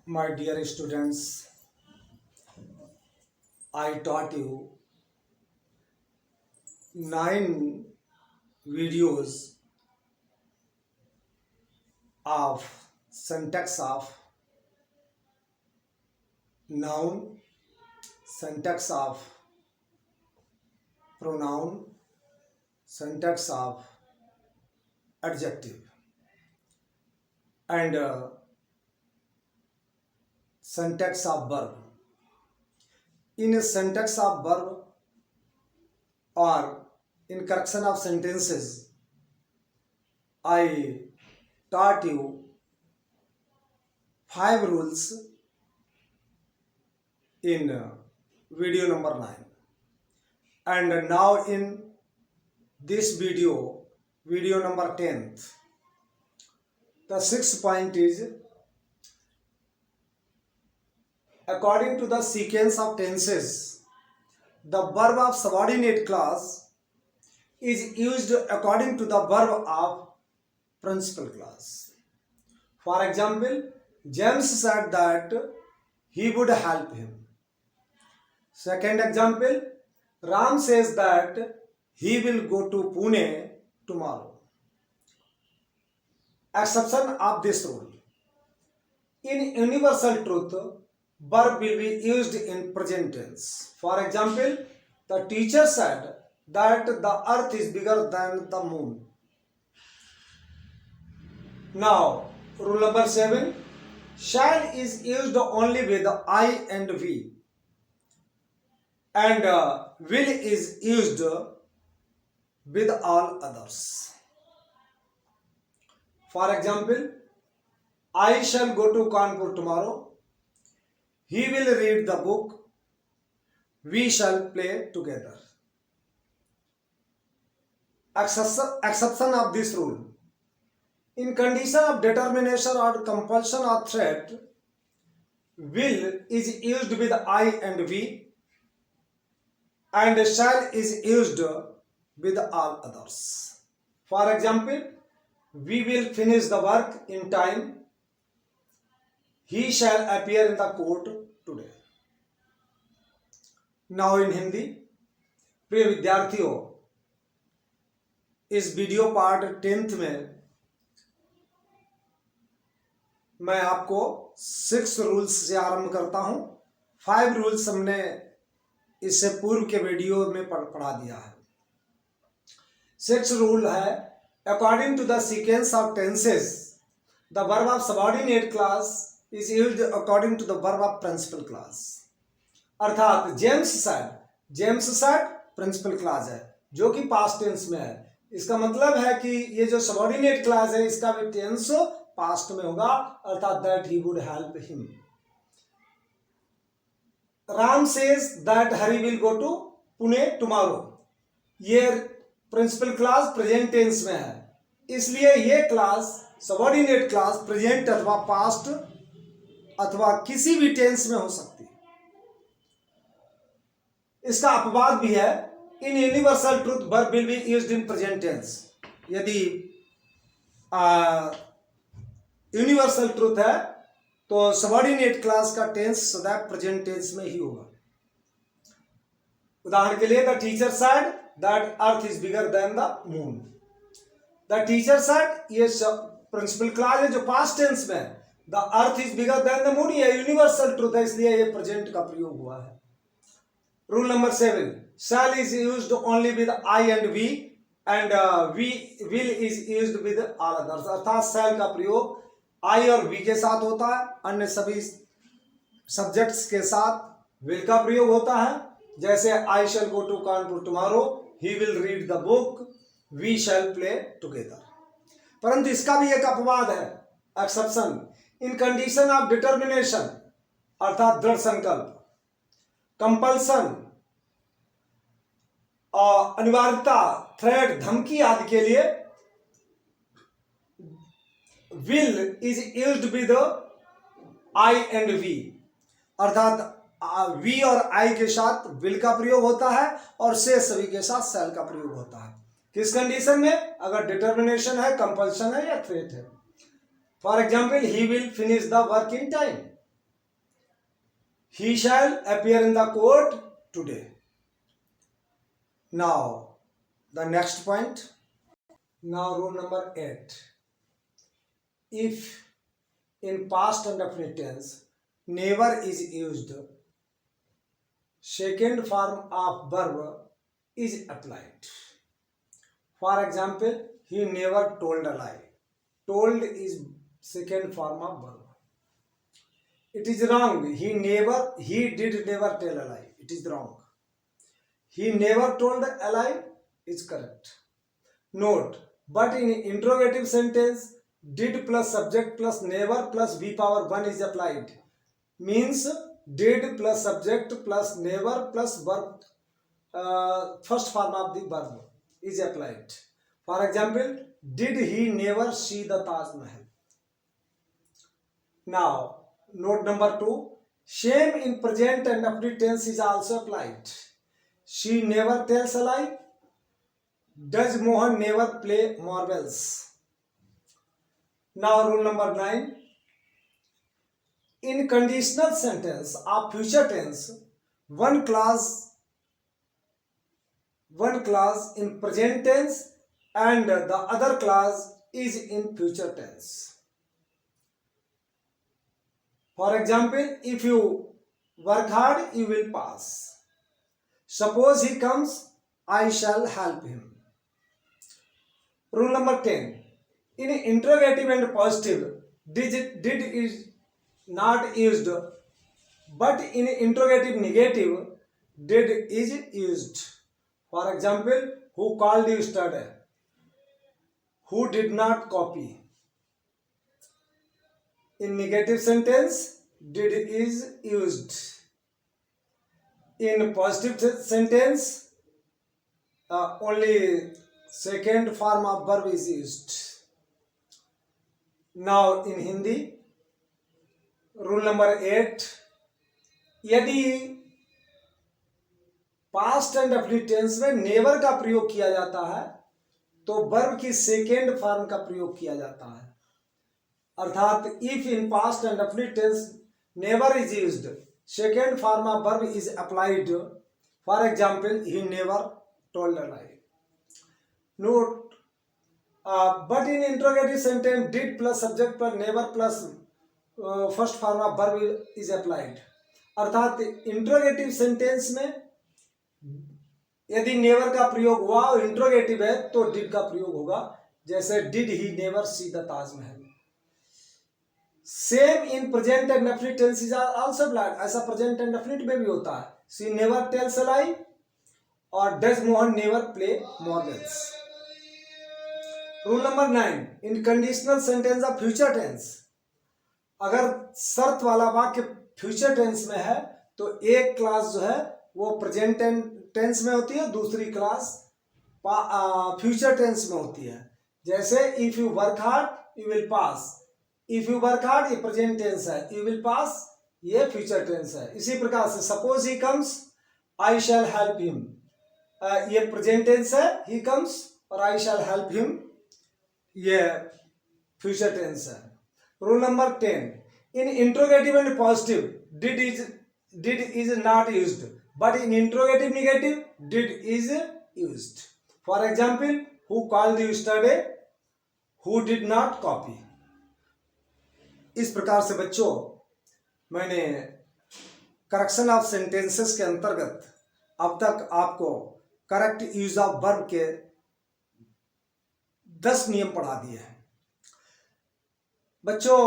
My dear students, I taught you 9 videos of syntax of noun, syntax of pronoun, syntax of adjective, and syntax of verb. In a syntax of verb or in correction of sentences, I taught you 5 rules in video number 9. And now in this video number 10th, the sixth point is, according to the sequence of tenses, the verb of subordinate clause is used according to the verb of principal clause. For example, James said that he would help him. Second example, Ram says that he will go to Pune tomorrow. Exception of this rule. In universal truth, verb will be used in present tense. For example, the teacher said that the earth is bigger than the moon. Now, rule number 7, shall is used only with I and we, and will is used with all others. For example, I shall go to Kanpur tomorrow. He will read the book. We shall play together. Exception of this rule. In condition of determination or compulsion or threat, will is used with I and we, and shall is used with all others. For example, we will finish the work in time. He shall appear in the court today. Now in Hindi, प्रिय विद्यार्थियों, इस video part 10th में मैं आपको 6 rules से आरंभ करता हूं। 5 रूल्स हमने इससे पूर्व के वीडियो में पढ़ा दिया है। 6 रूल है, according to the sequence of tenses the verb of subordinate clause is used according to the verb of principal clause. अर्थात जेम्स सैड प्रिंसिपल क्लास है जो कि पास्ट टेंस में है। इसका मतलब है कि ये जो सबऑर्डिनेट क्लास है इसका भी टेंस पास्ट में होगा, अर्थात that he would help him. Ram says that Hari will go to Pune tomorrow, ये प्रिंसिपल क्लास प्रेजेंट टेंस में है, इसलिए ये क्लास सबऑर्डिनेट क्लास प्रेजेंट अथवा पास्ट अथवा किसी भी टेंस में हो सकती है। इसका अपवाद भी है, in universal truth verb will be used in present tense. यदि यूनिवर्सल ट्रूथ है तो सबऑर्डिनेट क्लास का टेंस सदैव प्रेजेंट टेंस में ही होगा। उदाहरण के लिए, the teacher said that earth is bigger than the moon. The teacher said, ये प्रिंसिपल क्लास है जो पास्ट टेंस में है। The earth is bigger than the moon, ये यूनिवर्सल ट्रूथ है, इसलिए ये प्रेजेंट का प्रयोग हुआ है। Rule number 7, shall is used only with I and we, and will is used with all others। अर्थात shall का प्रयोग I और we के साथ होता है, अन्य सभी सब्जेक्ट्स के साथ will का प्रयोग होता है। जैसे I shall go to Kanpur tomorrow, he will read the book, we shall play together। परंतु इसका भी एक अपवाद है, exception. In condition of determination अर्थात दृढ़ संकल्प, कंपल्सन और अनिवार्यता, थ्रेट, धमकी आदि के लिए will is used with I and we, अर्थात we और I के साथ will का प्रयोग होता है और से सभी के साथ shall का प्रयोग होता है। किस कंडीशन में? अगर डिटर्मिनेशन है, कंपल्सन है या थ्रेट है। For example, he will finish the work in time, He shall appear in the court today. Now, the next point. Now, rule number 8. If in past and definite tense never is used, second form of verb is applied. For example, he never told a lie. Told is second form of verb. It is wrong. He did never tell a lie. It is wrong. He never told a lie is correct. Note, but in interrogative sentence, did plus subject plus never plus v power 1 is applied. Means did plus subject plus never plus verb, first form of the verb is applied. For example, did he never see the Taj Mahal? Now, note number 2, same in present and definite tense is also applied. She never tells a lie. Does Mohan never play marbles? Now, rule number 9. In conditional sentence of future tense, one clause in present tense and the other clause is in future tense. For example, if you work hard, you will pass. Suppose he comes, I shall help him. Rule number 10. In interrogative and positive, did is not used, but in interrogative negative, did is used. For example, who called you yesterday? Who did not copy? In negative sentence, did is used. In positive sentence, only second form of verb is used. Now in Hindi, rule number 8. यदि past and definite tense में never का प्रयोग किया जाता है तो verb की second form का प्रयोग किया जाता है. अर्थात if in past and definite tense never is used, second form of verb is applied. For example, he never told a lie. Note, but in interrogative sentence did plus subject पर never plus first form of verb is applied. अर्थात interrogative sentence में यदि never का प्रयोग हुआ और interrogative है तो डिड का प्रयोग होगा. जैसे did he never see the Taj Mahal. Same in present and definite tense is also applied. ऐसा प्रेजेंट एंड डेफिनिट में भी होता है. सी नेवर टेल्स अ लाई और does Mohan never play marbles. Rule number 9. In conditional sentence of future tense, अगर शर्त वाला वाक्य फ्यूचर टेंस में है तो एक क्लास जो है वो प्रेजेंट टेंस में होती है, दूसरी क्लास फ्यूचर टेंस में होती है. जैसे if you work hard you will pass. If you work hard ये प्रेजेंट टेंस है, यू विल पास ये फ्यूचर टेंस है. इसी प्रकार से suppose he comes, I shell help him, ये प्रेजेंट टेंस है, ही कम्स, और आई शैल हेल्प हिम ये फ्यूचर टेंस है. Rule number 10. In interrogative and positive did is not used, but in interrogative negative did is used. For example, who called you yesterday? Who did not copy. इस प्रकार से बच्चों मैंने correction of sentences के अंतर्गत अब तक आपको करेक्ट यूज ऑफ वर्ब के 10 नियम पढ़ा दिए हैं. बच्चों,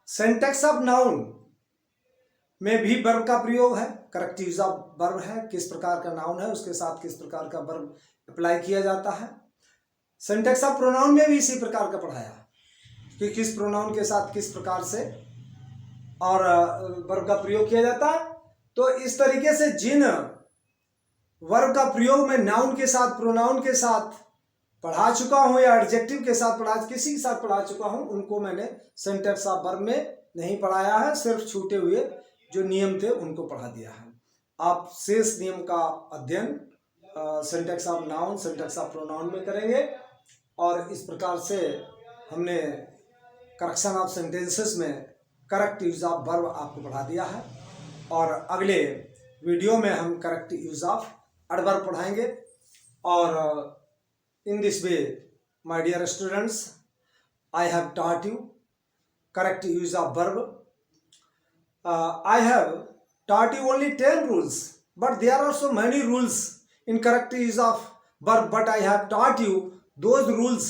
सिंटैक्स ऑफ नाउन में भी वर्ब का प्रयोग है. करेक्ट यूज ऑफ वर्ब है, किस प्रकार का नाउन है उसके साथ किस प्रकार का वर्ब अप्लाई किया जाता है. सिंटैक्स ऑफ प्रोनाउन में भी इसी प्रकार का पढ़ाया कि किस प्रोनाउन के साथ किस प्रकार से और वर्ब का प्रयोग किया जाता है. तो इस तरीके से जिन वर्ब का प्रयोग मैं नाउन के साथ प्रोनाउन के साथ पढ़ा चुका हूं या एडजेक्टिव के साथ किसी के साथ पढ़ा चुका हूं, उनको मैंने सिंटैक्स ऑफ वर्ब में नहीं पढ़ाया है. सिर्फ छूटे हुए जो नियम थे उनको पढ़ा दिया है. आप शेष नियम का अध्ययन syntax of noun, syntax of pronoun में करेंगे. और इस प्रकार से हमने करेक्शन ऑफ सेंटेंसेस में करेक्ट यूज ऑफ वर्ब आपको पढ़ा दिया है, और अगले वीडियो में हम करेक्ट यूज ऑफ एडवर्ब पढ़ाएंगे। और in this way my dear students, I have taught you correct use of verb. I have taught you only 10 rules, but there are so many rules in correct use of verb, but I have taught you those rules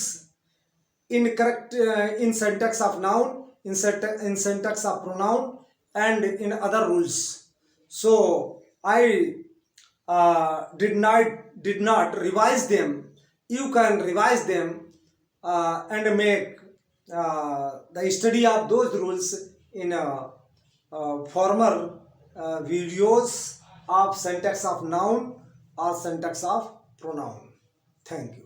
in correct in syntax of noun, in syntax of pronoun, and in other rules. So I did not revise them. You can revise them and make the study of those rules in former videos of syntax of noun or syntax of pronoun. Thank you.